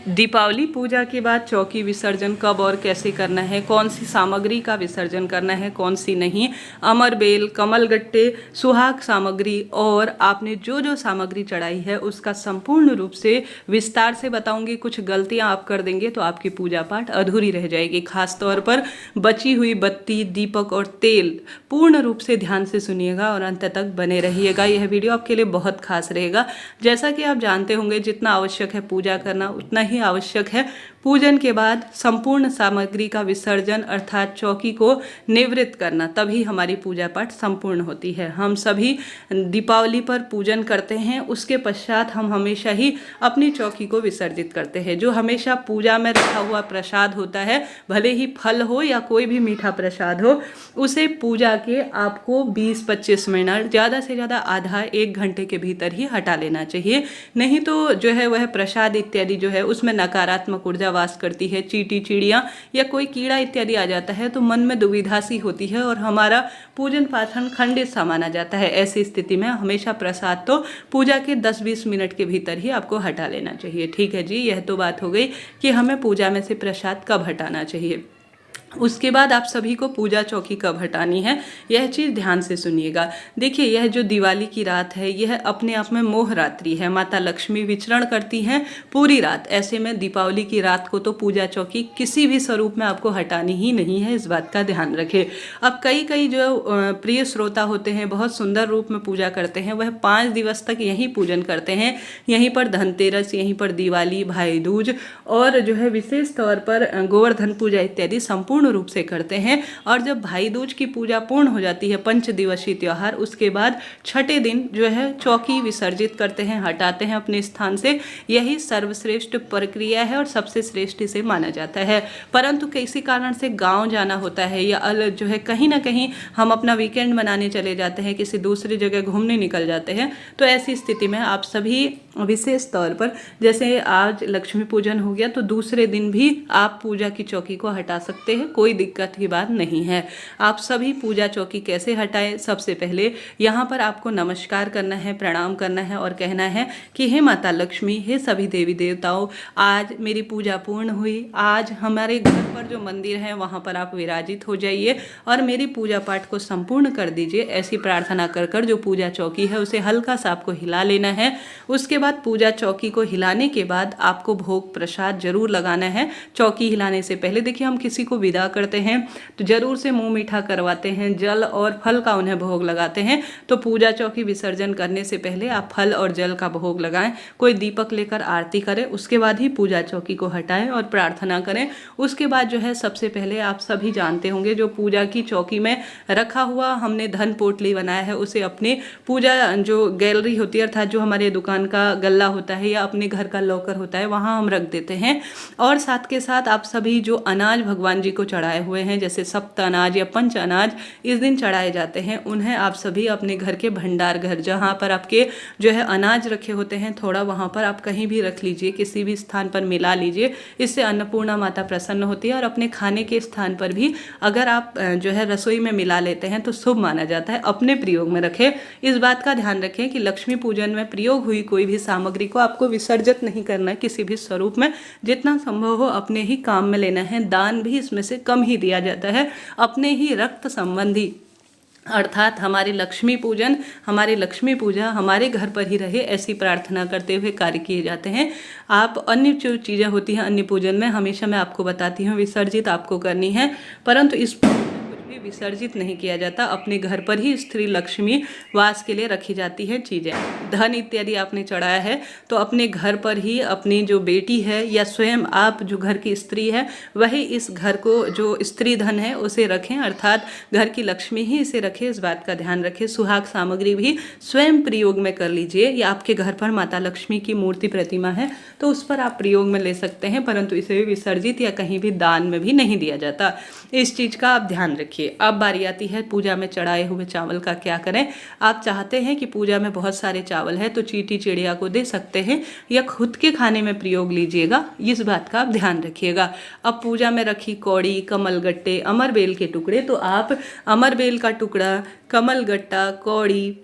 दीपावली पूजा के बाद चौकी विसर्जन कब और कैसे करना है, कौन सी सामग्री का विसर्जन करना है, कौन सी नहीं, अमर बेल, कमल गट्टे, सुहाग सामग्री और आपने जो जो सामग्री चढ़ाई है उसका संपूर्ण रूप से विस्तार से बताऊंगी। कुछ गलतियां आप कर देंगे तो आपकी पूजा पाठ अधूरी रह जाएगी। खास तौर पर बची हुई बत्ती, दीपक और तेल पूर्ण रूप से ध्यान से सुनिएगा और अंत तक बने रहिएगा। यह वीडियो आपके लिए बहुत खास रहेगा। जैसा कि आप जानते होंगे, जितना आवश्यक है पूजा करना उतना ही आवश्यक है पूजन के बाद संपूर्ण सामग्री का विसर्जन अर्थात चौकी को निवृत्त करना, तभी हमारी पूजा पाठ संपूर्ण होती है। हम सभी दीपावली पर पूजन करते हैं, उसके पश्चात हम हमेशा ही अपनी चौकी को विसर्जित करते हैं। जो हमेशा पूजा में रखा हुआ प्रसाद होता है, भले ही फल हो या कोई भी मीठा प्रसाद हो, उसे पूजा के आपको 20-25 मिनट, ज़्यादा से ज़्यादा आधा 1 घंटे के भीतर ही हटा लेना चाहिए। नहीं तो जो है वह प्रसाद इत्यादि जो है उसमें नकारात्मक ऊर्जा वास करती है। चींटी, चिड़िया या कोई कीड़ा इत्यादि आ जाता है तो मन में दुविधा सी होती है और हमारा पूजन पाठन खंडित सा माना जाता है। ऐसी स्थिति में हमेशा प्रसाद तो पूजा के 10-20 मिनट के भीतर ही आपको हटा लेना चाहिए। ठीक है जी, यह तो बात हो गई कि हमें पूजा में से प्रसाद कब हटाना चाहिए। उसके बाद आप सभी को पूजा चौकी कब हटानी है, यह चीज़ ध्यान से सुनिएगा। देखिए, यह जो दिवाली की रात है यह अपने आप में मोह रात्रि है। माता लक्ष्मी विचरण करती हैं पूरी रात। ऐसे में दीपावली की रात को तो पूजा चौकी किसी भी स्वरूप में आपको हटानी ही नहीं है, इस बात का ध्यान रखें। अब कई जो प्रिय श्रोता होते हैं, बहुत सुंदर रूप में पूजा करते हैं, वह 5 दिवस तक यहीं पूजन करते हैं। यहीं पर धनतेरस, यहीं पर दिवाली, भाई दूज और जो है विशेष तौर पर गोवर्धन पूजा इत्यादि संपूर्ण रूप से करते हैं। और जब भाई दूज की पूजा पूर्ण हो जाती है, 5 दिवसीय त्योहार, उसके बाद छठे दिन जो है चौकी विसर्जित करते हैं, हटाते हैं अपने स्थान से। यही सर्वश्रेष्ठ प्रक्रिया है और सबसे श्रेष्ठ इसे माना जाता है। परंतु किसी कारण से गांव जाना होता है या अलग जो है कहीं ना कहीं हम अपना वीकेंड मनाने चले जाते हैं, किसी दूसरी जगह घूमने निकल जाते हैं, तो ऐसी स्थिति में आप सभी विशेष तौर पर, जैसे आज लक्ष्मी पूजन हो गया तो दूसरे दिन भी आप पूजा की चौकी को हटा सकते हैं, कोई दिक्कत की बात नहीं है। आप सभी पूजा चौकी कैसे हटाएं? सबसे पहले यहाँ पर आपको नमस्कार करना है, प्रणाम करना है और कहना है कि हे माता लक्ष्मी, हे सभी देवी देवताओं, आज मेरी पूजा पूर्ण हुई। आज हमारे घर पर जो मंदिर है वहाँ पर आप विराजित हो जाइए और मेरी पूजा पाठ को संपूर्ण कर दीजिए। ऐसी प्रार्थना कर जो पूजा चौकी है उसे हल्का सा आपको हिला लेना है। उसके बाद पूजा चौकी को हिलाने के बाद आपको भोग प्रसाद जरूर लगाना है। चौकी हिलाने से पहले देखिए, हम किसी को विदा करते हैं तो जरूर से मुंह मीठा करवाते हैं, जल और फल का उन्हें भोग लगाते हैं। तो पूजा चौकी विसर्जन करने से पहले आप फल और जल का भोग लगाएं, कोई दीपक लेकर आरती करें, उसके बाद ही पूजा चौकी को हटाएं और प्रार्थना करें। उसके बाद जो है सबसे पहले आप सभी जानते होंगे, जो पूजा की चौकी में रखा हुआ हमने धन पोटली बनाया है उसे अपने पूजा जो गैलरी होती है अर्थात जो हमारे दुकान का गल्ला होता है या अपने घर का लॉकर होता है वहाँ हम रख देते हैं। और साथ के साथ आप सभी जो अनाज भगवान जी को चढ़ाए हुए हैं, जैसे सप्त अनाज या पंच अनाज इस दिन चढ़ाए जाते हैं, उन्हें आप सभी अपने घर के भंडार घर, जहाँ पर आपके जो है अनाज रखे होते हैं, थोड़ा वहाँ पर आप कहीं भी रख लीजिए, किसी भी स्थान पर मिला लीजिए। इससे अन्नपूर्णा माता प्रसन्न होती है। और अपने खाने के स्थान पर भी अगर आप जो है रसोई में मिला लेते हैं तो शुभ माना जाता है। अपने प्रयोग में रखें। इस बात का ध्यान रखें कि लक्ष्मी पूजन में प्रयोग हुई कोई भी सामग्री को आपको विसर्जित नहीं करना है किसी भी स्वरूप में। जितना संभव हो अपने ही काम में लेना है। दान भी इसमें से कम ही दिया जाता है। अपने ही रक्त संबंधी अर्थात हमारी लक्ष्मी पूजा हमारे घर पर ही रहे, ऐसी प्रार्थना करते हुए कार्य किए जाते हैं। आप अन्य जो चीज़ें होती हैं अन्य पूजन में, हमेशा मैं आपको बताती हूँ विसर्जित आपको करनी है, परंतु इस विसर्जित नहीं किया जाता। अपने घर पर ही स्त्री लक्ष्मी वास के लिए रखी जाती है चीज़ें। धन इत्यादि आपने चढ़ाया है तो अपने घर पर ही अपनी जो बेटी है या स्वयं आप जो घर की स्त्री है वही इस घर को जो स्त्री धन है उसे रखें, अर्थात घर की लक्ष्मी ही इसे रखें। इस बात का ध्यान रखें। सुहाग सामग्री भी स्वयं प्रयोग में कर लीजिए, या आपके घर पर माता लक्ष्मी की मूर्ति प्रतिमा है तो उस पर आप प्रयोग में ले सकते हैं, परंतु इसे विसर्जित या कहीं भी दान में भी नहीं दिया जाता। इस चीज़ का आप ध्यान रखिए। अब बारी आती है पूजा में चढ़ाए हुए चावल का क्या करें। आप चाहते हैं कि पूजा में बहुत सारे चावल है तो चींटी चिड़िया को दे सकते हैं या खुद के खाने में प्रयोग लीजिएगा, इस बात का आप ध्यान रखिएगा। अब पूजा में रखी कौड़ी, कमल गट्टे, अमर बेल के टुकड़े, तो आप अमर बेल का टुकड़ा, कमल गट्टा, कौड़ी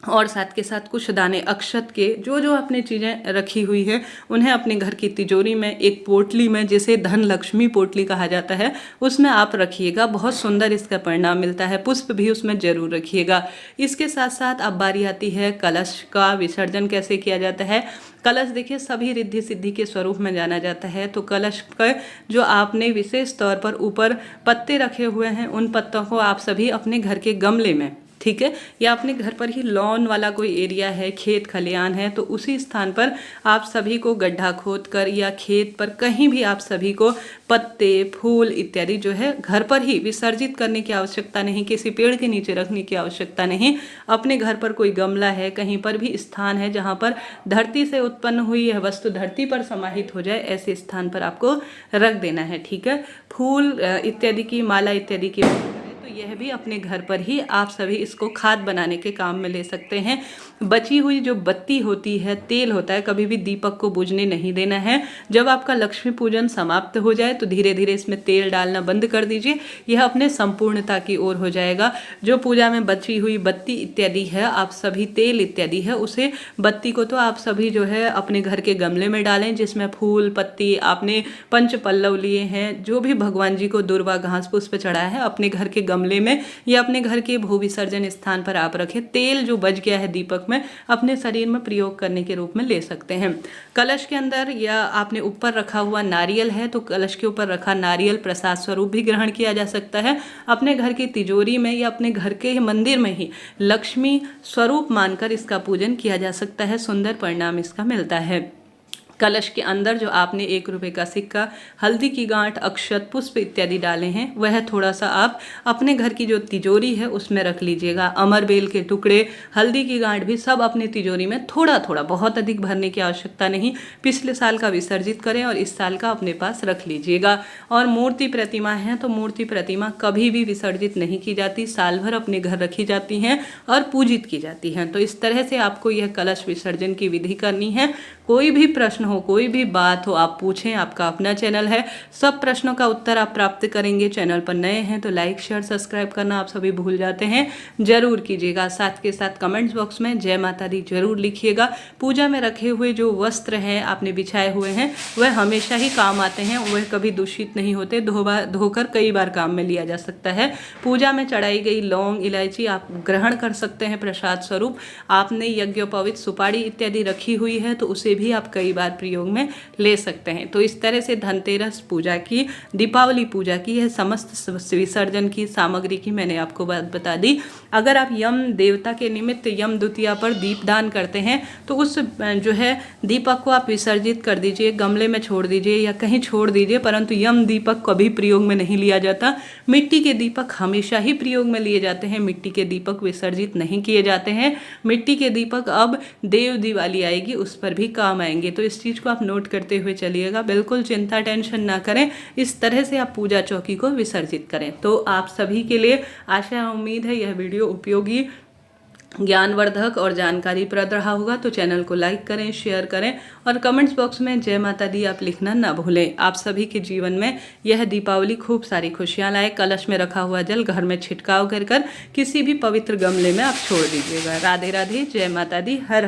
और साथ के साथ कुछ दाने अक्षत के, जो जो अपनी चीज़ें रखी हुई है उन्हें अपने घर की तिजोरी में एक पोटली में, जिसे धन लक्ष्मी पोटली कहा जाता है, उसमें आप रखिएगा। बहुत सुंदर इसका परिणाम मिलता है। पुष्प भी उसमें जरूर रखिएगा। इसके साथ साथ अब बारी आती है कलश का विसर्जन कैसे किया जाता है। कलश देखिए सभी रिद्धि सिद्धि के स्वरूप में जाना जाता है। तो कलश का जो आपने विशेष तौर पर ऊपर पत्ते रखे हुए हैं, उन पत्तों को आप सभी अपने घर के गमले में, ठीक है, या अपने घर पर ही लॉन वाला कोई एरिया है, खेत खलियान है, तो उसी स्थान पर आप सभी को गड्ढा खोद कर या खेत पर कहीं भी आप सभी को पत्ते, फूल इत्यादि जो है घर पर ही विसर्जित करने की आवश्यकता नहीं, किसी पेड़ के नीचे रखने की आवश्यकता नहीं। अपने घर पर कोई गमला है, कहीं पर भी स्थान है जहाँ पर धरती से उत्पन्न हुई यह वस्तु धरती पर समाहित हो जाए, ऐसे स्थान पर आपको रख देना है, ठीक है। फूल इत्यादि की माला इत्यादि की, यह भी अपने घर पर ही आप सभी इसको खाद बनाने के काम में ले सकते हैं। बची हुई जो बत्ती होती है, तेल होता है, कभी भी दीपक को बुझने नहीं देना है। जब आपका लक्ष्मी पूजन समाप्त हो जाए तो धीरे धीरे इसमें तेल डालना बंद कर दीजिए, यह अपने संपूर्णता की ओर हो जाएगा। जो पूजा में बची हुई बत्ती इत्यादि है, आप सभी तेल इत्यादि है, उसे बत्ती को तो आप सभी जो है अपने घर के गमले में डालें, जिसमें फूल पत्ती आपने पंच पल्लव लिए हैं, जो भी भगवान जी को दुर्वा घास पुष्प चढ़ाया है, अपने घर के गमले में या अपने घर के भू विसर्जन स्थान पर आप रखें। तेल जो बच गया है दीपक में, अपने शरीर में प्रयोग करने के रूप में ले सकते हैं। कलश के अंदर या आपने ऊपर रखा हुआ नारियल है, तो कलश के ऊपर रखा नारियल प्रसाद स्वरूप भी ग्रहण किया जा सकता है। अपने घर की तिजोरी में या अपने घर के मंदिर में ही लक्ष्मी स्वरूप मानकर इसका पूजन किया जा सकता है। सुंदर परिणाम इसका मिलता है। कलश के अंदर जो आपने 1 रुपये का सिक्का, हल्दी की गांठ, अक्षत, पुष्प इत्यादि डाले हैं, वह थोड़ा सा आप अपने घर की जो तिजोरी है उसमें रख लीजिएगा। अमर बेल के टुकड़े, हल्दी की गांठ भी सब अपनी तिजोरी में थोड़ा थोड़ा, बहुत अधिक भरने की आवश्यकता नहीं। पिछले साल का विसर्जित करें और इस साल का अपने पास रख लीजिएगा। और मूर्ति प्रतिमा है, तो मूर्ति प्रतिमा कभी भी विसर्जित नहीं की जाती, साल भर अपने घर रखी जाती हैं और पूजित की जाती हैं। तो इस तरह से आपको यह कलश विसर्जन की विधि करनी है। कोई भी प्रश्न हो, कोई भी बात हो, आप पूछें, आपका अपना चैनल है, सब प्रश्नों का उत्तर आप प्राप्त करेंगे। चैनल पर नए हैं तो लाइक शेयर सब्सक्राइब करना आप सभी भूल जाते हैं, जरूर कीजिएगा। साथ के साथ कमेंट्स बॉक्स में जय माता दी जरूर लिखिएगा। पूजा में रखे हुए जो वस्त्र हैं आपने बिछाए हुए हैं, वह हमेशा ही काम आते हैं, वह कभी दूषित नहीं होते, धोकर कई बार काम में लिया जा सकता है। पूजा में चढ़ाई गई लौंग इलायची आप ग्रहण कर सकते हैं प्रसाद स्वरूप। आपने यज्ञोपवीत सुपारी इत्यादि रखी हुई है, तो उसे भी आप कई बार प्रयोग में ले सकते हैं। तो इस तरह से धनतेरस पूजा की, दीपावली पूजा की, यह समस्त विसर्जन की सामग्री की मैंने आपको बात बता दी। अगर आप यम देवता के निमित्त यम द्वितीया पर दीपदान करते हैं, तो उस जो है दीपक को आप विसर्जित कर दीजिए, गमले में छोड़ दीजिए या कहीं छोड़ दीजिए, परंतु यम दीपक कभी प्रयोग में नहीं लिया जाता। मिट्टी के दीपक हमेशा ही प्रयोग में लिए जाते हैं, मिट्टी के दीपक विसर्जित नहीं किए जाते हैं। मिट्टी के दीपक अब देव दिवाली आएगी, उस पर भी काम आएंगे। तो इस चीज़ को आप नोट करते हुए चलिएगा, बिल्कुल चिंता टेंशन ना करें, इस तरह से आप पूजा चौकी को विसर्जित करें। तो आप सभी के लिए आशा उम्मीद है यह वीडियो उपयोगी, ज्ञानवर्धक और जानकारीप्रद रहा होगा। तो चैनल को लाइक करें, शेयर करें और कमेंट्स बॉक्स में जय माता दी आप लिखना ना भूलें। आप सभी के जीवन में यह दीपावली खूब सारी खुशियां लाए। कलश में रखा हुआ जल घर में छिड़काव कर किसी भी पवित्र गमले में आप छोड़ दीजिएगा। राधे राधे, जय माता दी, हर